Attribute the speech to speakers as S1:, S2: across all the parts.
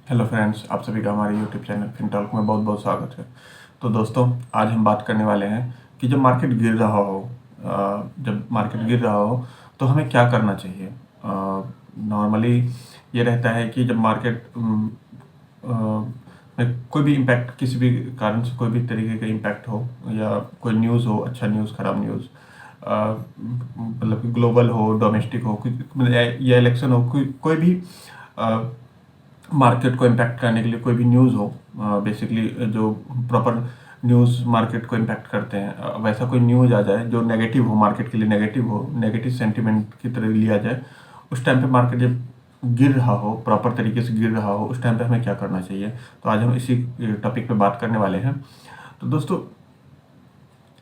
S1: Hello friends, आप सभी का हमारे यूट्यूब चैनल फिनटॉक में बहुत बहुत स्वागत है। तो दोस्तों, आज हम बात करने वाले हैं कि जब मार्केट गिर रहा हो जब मार्केट गिर रहा हो तो हमें क्या करना चाहिए। नॉर्मली ये रहता है कि जब मार्केट में कोई भी इम्पैक्ट, किसी भी कारण से कोई भी तरीके का इम्पैक्ट हो या कोई न्यूज़ हो, अच्छा न्यूज़, ख़राब न्यूज़, मतलब कि ग्लोबल हो, डोमेस्टिक हो, मतलब या इलेक्शन हो, कोई भी मार्केट को इम्पैक्ट करने के लिए कोई भी न्यूज़ हो, बेसिकली जो प्रॉपर न्यूज़ मार्केट को इम्पैक्ट करते हैं, वैसा कोई न्यूज़ आ जाए जो नेगेटिव हो, मार्केट के लिए नेगेटिव हो, नेगेटिव सेंटिमेंट की तरह लिया जाए, उस टाइम पे मार्केट जब गिर रहा हो, प्रॉपर तरीके से गिर रहा हो, उस टाइम पे हमें क्या करना चाहिए। तो आज हम इसी टॉपिक पे बात करने वाले हैं। तो दोस्तों,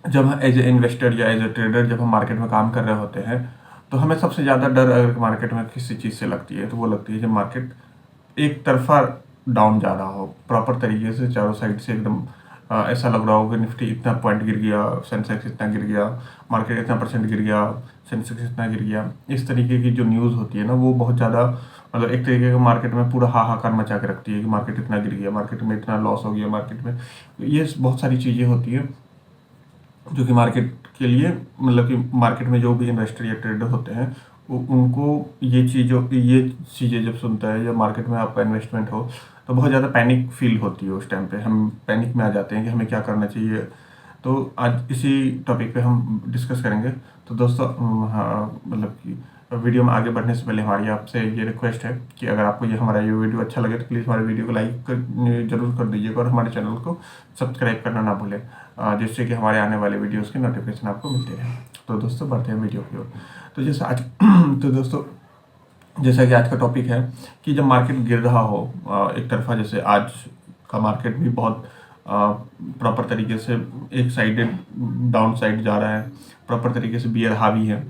S1: जब हम एज ए इन्वेस्टर या एज ए ट्रेडर जब हम मार्केट में काम कर रहे होते हैं, तो हमें सबसे ज़्यादा डर अगर मार्केट में किसी चीज़ से लगती है तो वो लगती है जब मार्केट एक तरफा डाउन जा रहा हो, प्रॉपर तरीके से चारों साइड से एकदम ऐसा लग रहा हो कि निफ्टी इतना पॉइंट गिर गया, सेंसेक्स इतना गिर गया, मार्केट इतना परसेंट गिर गया, सेंसेक्स इतना गिर गया। इस तरीके की जो न्यूज़ होती है ना, वो बहुत ज़्यादा, मतलब एक तरीके का मार्केट में पूरा हाहाकार मचा के रखती है कि मार्केट इतना गिर गया, मार्केट में इतना लॉस हो गया, मार्केट में ये बहुत सारी चीज़ें होती है जो कि मार्केट के लिए, मतलब कि मार्केट में जो भी इन्वेस्टर या ट्रेडर होते हैं उनको ये चीज़ें जब सुनता है, जब मार्केट में आपका इन्वेस्टमेंट हो, तो बहुत ज़्यादा पैनिक फील होती है। उस टाइम पे हम पैनिक में आ जाते हैं कि हमें क्या करना चाहिए। तो आज इसी टॉपिक पे हम डिस्कस करेंगे। तो दोस्तों, हाँ, मतलब कि वीडियो में आगे बढ़ने से पहले हमारी आपसे ये रिक्वेस्ट है कि अगर आपको हमारा ये वीडियो अच्छा लगे तो प्लीज़ हमारे वीडियो को लाइक जरूर कर दीजिएगा और हमारे चैनल को सब्सक्राइब करना ना भूलें, जिससे कि हमारे आने वाले वीडियोस की नोटिफिकेशन आपको मिलती रहे। तो दोस्तों, बढ़ते हैं वीडियो की ओर। तो जैसे आज तो दोस्तों, जैसा कि आज का टॉपिक है कि जब मार्केट गिर रहा हो एक तरफा, जैसे आज का मार्केट भी बहुत प्रॉपर तरीके से एक साइडेड डाउन साइड जा रहा है, प्रॉपर तरीके से बियर हावी है,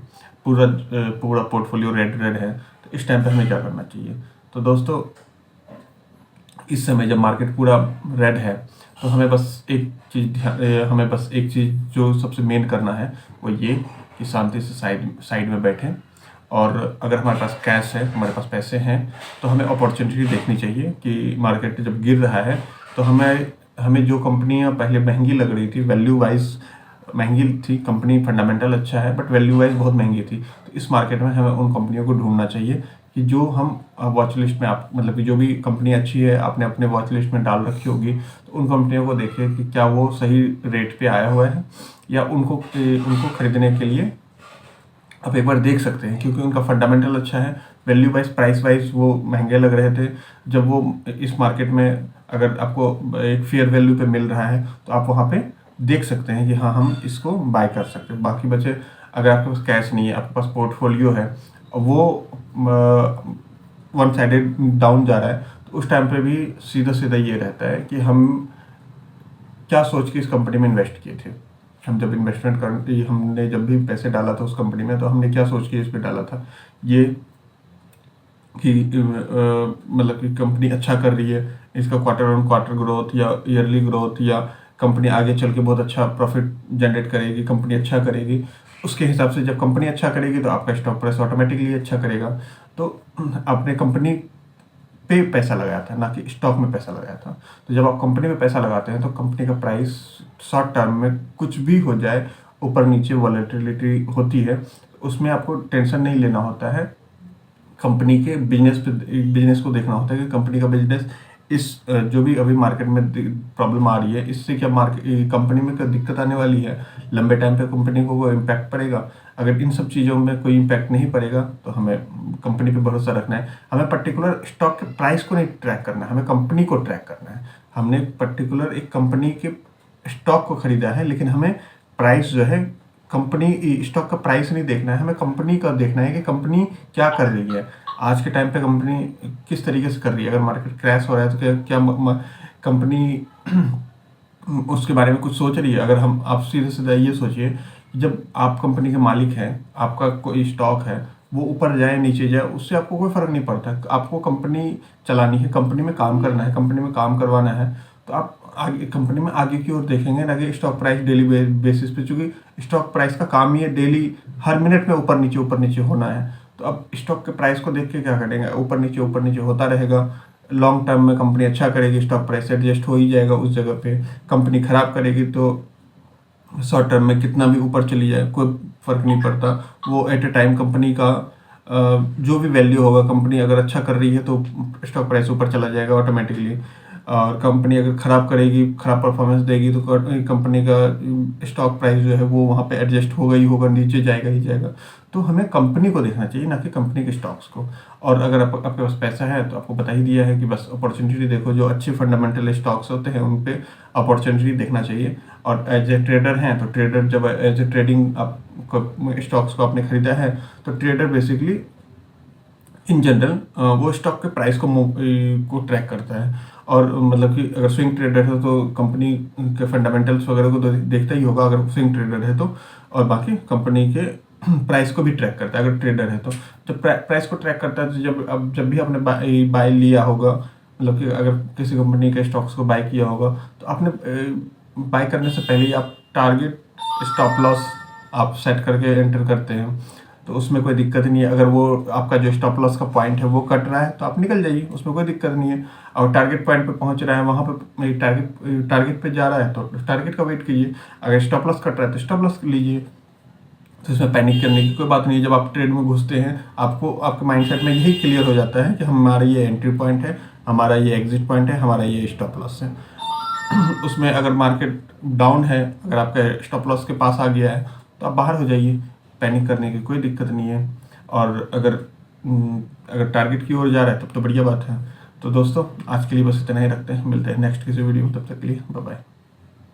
S1: पूरा पोर्टफोलियो रेड रेड है। तो इस टाइम पे हमें क्या करना चाहिए। तो दोस्तों, इस समय जब मार्केट पूरा रेड है तो हमें बस एक चीज़ जो सबसे मेन करना है वो ये कि शांति से साइड में बैठें। और अगर हमारे पास कैश है, हमारे पास पैसे हैं, तो हमें अपॉर्चुनिटी देखनी चाहिए कि मार्केट जब गिर रहा है तो हमें हमें जो कंपनियां पहले महंगी लग रही थी, वैल्यू वाइज महंगी थी कंपनी, फंडामेंटल अच्छा है बट वैल्यू वाइज बहुत महंगी थी, तो इस मार्केट में हमें उन कंपनियों को ढूंढना चाहिए कि जो हम वॉच लिस्ट में, आप मतलब कि जो भी कंपनी अच्छी है आपने अपने वॉच लिस्ट में डाल रखी होगी, तो उन कंपनियों को देखिए कि क्या वो सही रेट पे आया हुआ है, या उनको उनको खरीदने के लिए आप एक बार देख सकते हैं, क्योंकि उनका फंडामेंटल अच्छा है। वैल्यू वाइज, प्राइस वाइज वो महंगे लग रहे थे। जब वो इस मार्केट में अगर आपको एक फेयर वैल्यू पे मिल रहा है तो आप वहाँ पे देख सकते हैं कि हाँ, हम इसको बाय कर सकते हैं। बाकी बचे, अगर आपके पास कैश नहीं है, आपके पास पोर्टफोलियो है, वो वन साइडेड डाउन जा रहा है, तो उस टाइम पे भी सीधा सीधा ये रहता है कि हम क्या सोच के इस कंपनी में इन्वेस्ट किए थे। हम जब इन्वेस्टमेंट कर हमने जब भी पैसे डाला था उस कंपनी में, तो हमने क्या सोच के इस पे डाला था, ये कि मतलब कि कंपनी अच्छा कर रही है, इसका क्वार्टर ऑन क्वार्टर ग्रोथ या ईयरली ग्रोथ, या कंपनी आगे चल के बहुत अच्छा प्रॉफिट जनरेट करेगी, कंपनी अच्छा करेगी। उसके हिसाब से जब कंपनी अच्छा करेगी तो आपका स्टॉक प्राइस ऑटोमेटिकली अच्छा करेगा। तो आपने कंपनी पे पैसा लगाया था, ना कि स्टॉक में पैसा लगाया था। तो जब आप कंपनी में पैसा लगाते हैं तो कंपनी का प्राइस शॉर्ट टर्म में कुछ भी हो जाए, ऊपर नीचे वॉलेटिलिटी होती है, उसमें आपको टेंशन नहीं लेना होता है। कंपनी के बिजनेस को देखना होता है कि कंपनी का बिजनेस इस जो भी अभी मार्केट में प्रॉब्लम आ रही है, इससे क्या मार्केट कंपनी में क्या दिक्कत आने वाली है, लंबे टाइम पे कंपनी को कोई इम्पैक्ट पड़ेगा। अगर इन सब चीज़ों में कोई इम्पैक्ट नहीं पड़ेगा तो हमें कंपनी पे भरोसा रखना है। हमें पर्टिकुलर स्टॉक के प्राइस को नहीं ट्रैक करना है, हमें कंपनी को ट्रैक करना है। हमने पर्टिकुलर एक कंपनी के स्टॉक को खरीदा है, लेकिन हमें प्राइस जो है, कंपनी स्टॉक का प्राइस नहीं देखना है, हमें कंपनी का देखना है कि कंपनी क्या कर रही है, आज के टाइम पे कंपनी किस तरीके से कर रही है। अगर मार्केट क्रैश हो रहा है तो क्या कंपनी उसके बारे में कुछ सोच रही है। अगर हम आप सीधे सीधा ये सोचिए कि जब आप कंपनी के मालिक हैं, आपका कोई स्टॉक है, वो ऊपर जाए नीचे जाए, उससे आपको कोई फर्क नहीं पड़ता। आपको कंपनी चलानी है, कंपनी में काम करना है, कंपनी में काम करवाना है, तो आप आगे कंपनी में आगे की ओर देखेंगे ना कि स्टॉक प्राइस डेली बेसिस पे, चूंकि स्टॉक प्राइस का काम ही है डेली हर मिनट में ऊपर नीचे होना है। तो अब स्टॉक के प्राइस को देख के क्या करेंगे, ऊपर नीचे होता रहेगा। लॉन्ग टर्म में कंपनी अच्छा करेगी, स्टॉक प्राइस एडजस्ट हो ही जाएगा उस जगह पे। कंपनी खराब करेगी तो शॉर्ट टर्म में कितना भी ऊपर चली जाए कोई फर्क नहीं पड़ता। वो एट ए टाइम कंपनी का जो भी वैल्यू होगा, कंपनी अगर अच्छा कर रही है तो स्टॉक प्राइस ऊपर चला जाएगा ऑटोमेटिकली, और कंपनी अगर ख़राब करेगी, ख़राब परफॉर्मेंस देगी तो कंपनी का स्टॉक प्राइस जो है वो वहाँ पे एडजस्ट होगा ही होगा, नीचे जाएगा ही जाएगा। तो हमें कंपनी को देखना चाहिए, ना कि कंपनी के स्टॉक्स को। और अगर आपके पास पैसा है तो आपको बता ही दिया है कि बस अपॉर्चुनिटी देखो, जो अच्छे फंडामेंटल स्टॉक्स होते हैं उन पे अपॉर्चुनिटी देखना चाहिए। और एज ए ट्रेडर हैं तो ट्रेडर जब एज ए ट्रेडिंग आप स्टॉक्स को आपने खरीदा है तो ट्रेडर बेसिकली इन जनरल वो स्टॉक के प्राइस को ट्रैक करता है। और मतलब कि अगर स्विंग ट्रेडर है तो कंपनी के फंडामेंटल्स वगैरह को तो देखता ही होगा अगर स्विंग ट्रेडर है तो, और बाकी कंपनी के प्राइस को भी ट्रैक करता है अगर ट्रेडर है तो। जब प्राइस को ट्रैक करता है तो जब भी आपने बाय लिया होगा, मतलब कि अगर किसी कंपनी के स्टॉक्स को बाय किया होगा तो आपने बाय करने से पहले ही आप टारगेट स्टॉप लॉस आप सेट करके एंटर करते हैं, तो उसमें कोई दिक्कत नहीं है। अगर वो आपका जो स्टॉप लॉस का पॉइंट है वो कट रहा है तो आप निकल जाइए, उसमें कोई दिक्कत नहीं है। और टारगेट पॉइंट पे पहुंच रहा है, वहाँ पे टारगेट पे जा रहा है तो टारगेट का वेट कीजिए। अगर स्टॉप लॉस कट रहा है तो स्टॉप लॉस लीजिए, तो इसमें पैनिक करने की कोई बात नहीं है। जब आप ट्रेड में घुसते हैं आपको आपके माइंडसेट में यही क्लियर हो जाता है कि हमारा ये एंट्री पॉइंट है, हमारा ये एग्जिट पॉइंट है, हमारा ये स्टॉप लॉस है। उसमें अगर मार्केट डाउन है, अगर आपका स्टॉप लॉस के पास आ गया है तो आप बाहर हो जाइए, पैनिक करने की कोई दिक्कत नहीं है। और अगर टारगेट की ओर जा रहा है तब तो बढ़िया बात है। तो दोस्तों आज के लिए बस इतना ही रखते हैं, मिलते हैं नेक्स्ट किसी वीडियो में, तब तक के लिए बाय बाय।